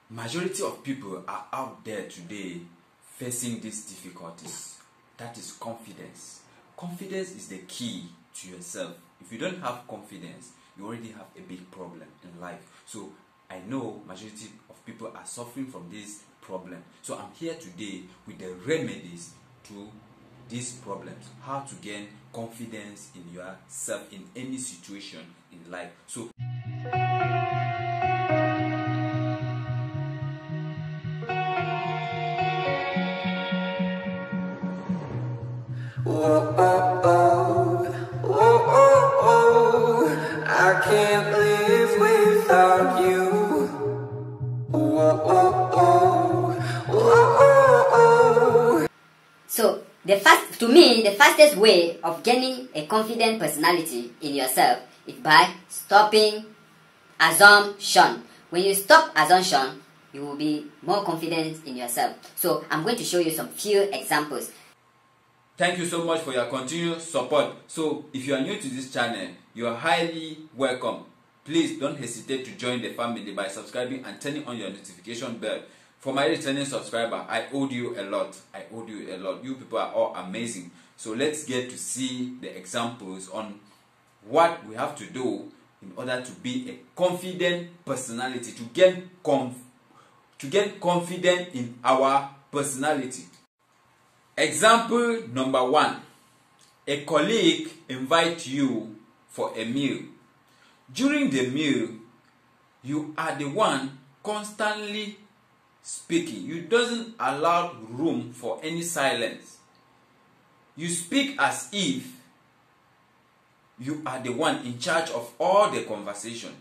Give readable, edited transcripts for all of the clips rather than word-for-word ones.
Majority of people are out there today facing these difficulties. That is confidence. Confidence is the key to yourself. If you don't have confidence, you already have a big problem in life. So I know majority of people are suffering from this problem. So I'm here today with the remedies to these problems. How to gain confidence in yourself in any situation in life. So I can't live without you. So the fastest way of gaining a confident personality in yourself is by stopping assumption. When you stop assumption, you will be more confident in yourself. So I'm going to show you some few examples. thank you so much for your continued support. So if you are new to this channel, you are highly welcome. Please don't hesitate to join the family by subscribing and turning on your notification bell. For my returning subscriber, I owe you a lot. I owe you a lot. You people are all amazing. So let's get to see the examples on what we have to do in order to be a confident personality, to get confident in our personality. Example number 1. A colleague invites you for a meal. During the meal, you are the one constantly speaking. You doesn't allow room for any silence. You speak as if you are the one in charge of all the conversation.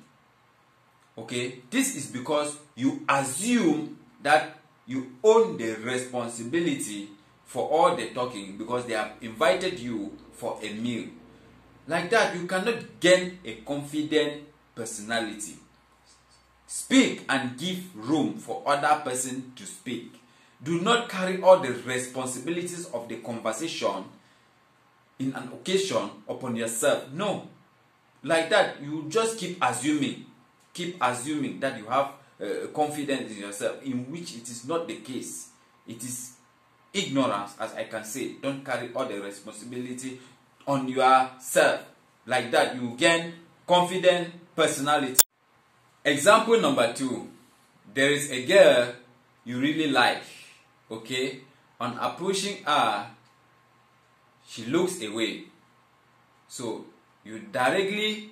Okay? This is because you assume that you own the responsibility for all the talking because they have invited you for a meal. Like that, you cannot gain a confident personality. Speak and give room for other person to speak. Do not carry all the responsibilities of the conversation in an occasion upon yourself. No. Like that, you just keep assuming that you have confidence in yourself, in which it is not the case. It is ignorance, as I can say. Don't carry all the responsibility on yourself. Like that, you gain confident personality. Example number 2. There is a girl you really like. Okay? On approaching her, she looks away. So you directly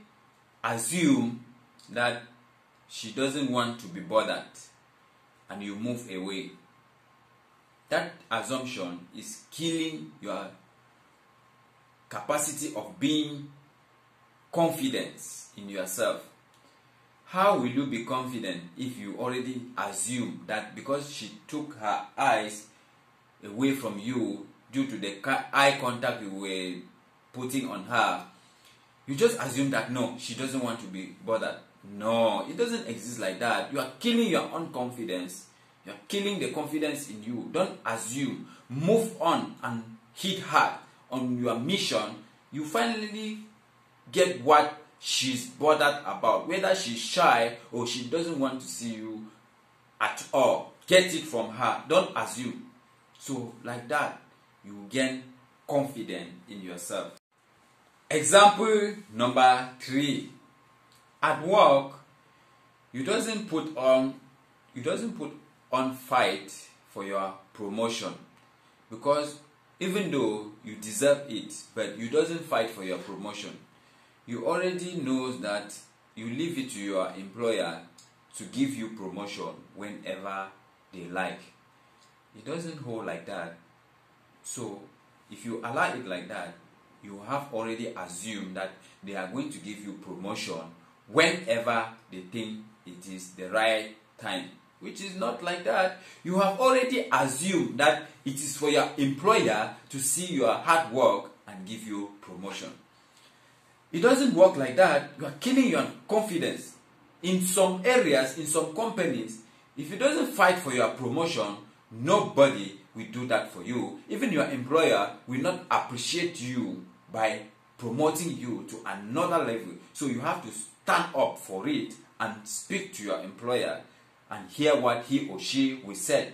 assume that she doesn't want to be bothered and you move away. That assumption is killing your capacity of being confident in yourself. How will you be confident if you already assume that because she took her eyes away from you due to the eye contact you were putting on her, you just assume that no, she doesn't want to be bothered? No, it doesn't exist like that. You are killing your own confidence. You are killing the confidence in you. Don't assume. Move on and hit hard on your mission. You finally get what she's bothered about. Whether she's shy or she doesn't want to see you at all. Get it from her. Don't assume. So like that, you gain confidence in yourself. Example number 3. At work, you doesn't put on fight for your promotion, because even though you deserve it, but you doesn't fight for your promotion. You already know that you leave it to your employer to give you promotion whenever they like. It doesn't hold like that. So if you allow it like that, you have already assumed that they are going to give you promotion whenever they think it is the right time, which is not like that. You have already assumed that it is for your employer to see your hard work and give you promotion. It doesn't work like that. You are killing your confidence. In some areas, in some companies, if you doesn't fight for your promotion, nobody will do that for you. Even your employer will not appreciate you by promoting you to another level. So you have to stand up for it and speak to your employer and hear what he or she will say.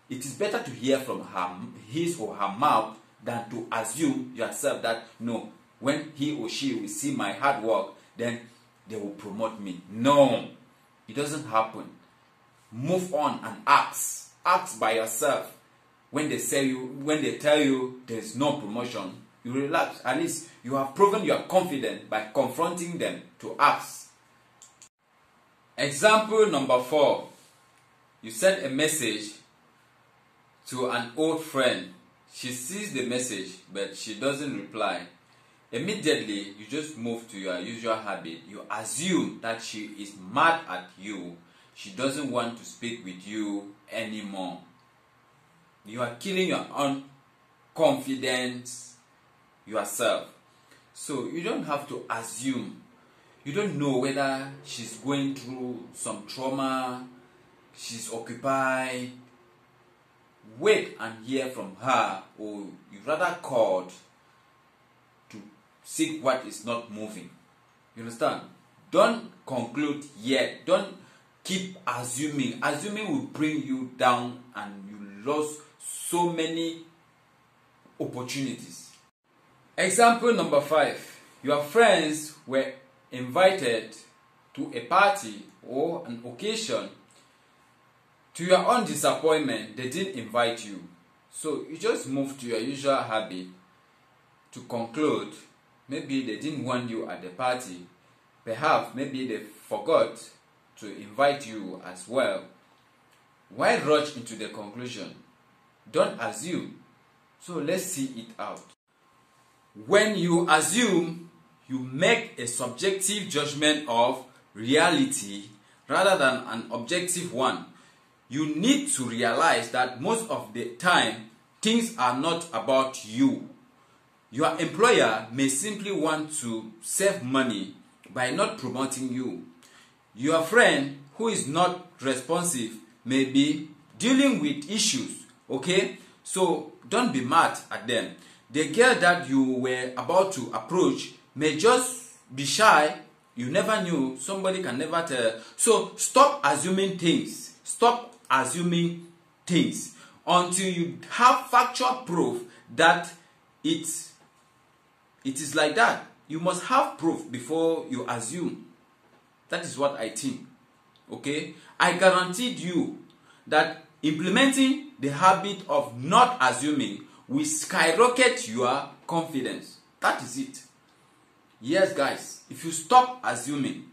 It is better to hear from his or her mouth than to assume yourself that no, when he or she will see my hard work, then they will promote me. No, it doesn't happen. Move on and ask. Ask by yourself. When they tell you there is no promotion, you relax. At least you have proven you are confident by confronting them to ask. Example number 4. You send a message to an old friend. She sees the message but she doesn't reply. Immediately you just move to your usual habit. You assume that she is mad at you. She doesn't want to speak with you anymore. You are killing your own confidence yourself. So you don't have to assume. You don't know whether she's going through some trauma, she's occupied. Wait and hear from her, or you rather called to seek what is not moving. You understand? Don't conclude yet. Don't keep assuming. Assuming will bring you down and you lose so many opportunities. Example number 5. Your friends were invited to a party or an occasion. To your own disappointment, they didn't invite you. So you just move to your usual habit to conclude maybe they didn't want you at the party. Perhaps maybe they forgot to invite you as well. Why rush into the conclusion? Don't assume. So let's see it out. When you assume, you make a subjective judgment of reality rather than an objective one. You need to realize that most of the time, things are not about you. Your employer may simply want to save money by not promoting you. Your friend who is not responsive may be dealing with issues, okay? So don't be mad at them. The girl that you were about to approach may just be shy. You never knew. Somebody can never tell. So stop assuming things. Stop assuming things until you have factual proof that it is like that. You must have proof before you assume. That is what I think. Okay? I guaranteed you that implementing the habit of not assuming will skyrocket your confidence. That is it. Yes, guys, if you stop assuming,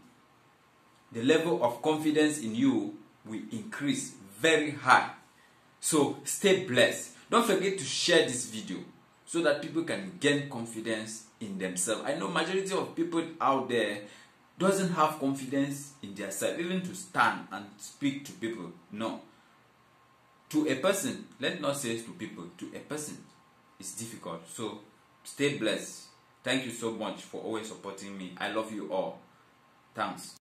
the level of confidence in you will increase very high. So stay blessed. Don't forget to share this video so that people can gain confidence in themselves. I know majority of people out there doesn't have confidence in themselves, even to stand and speak to people. No. To a person, let's not say to people, to a person, it's difficult. So stay blessed. Thank you so much for always supporting me. I love you all. Thanks.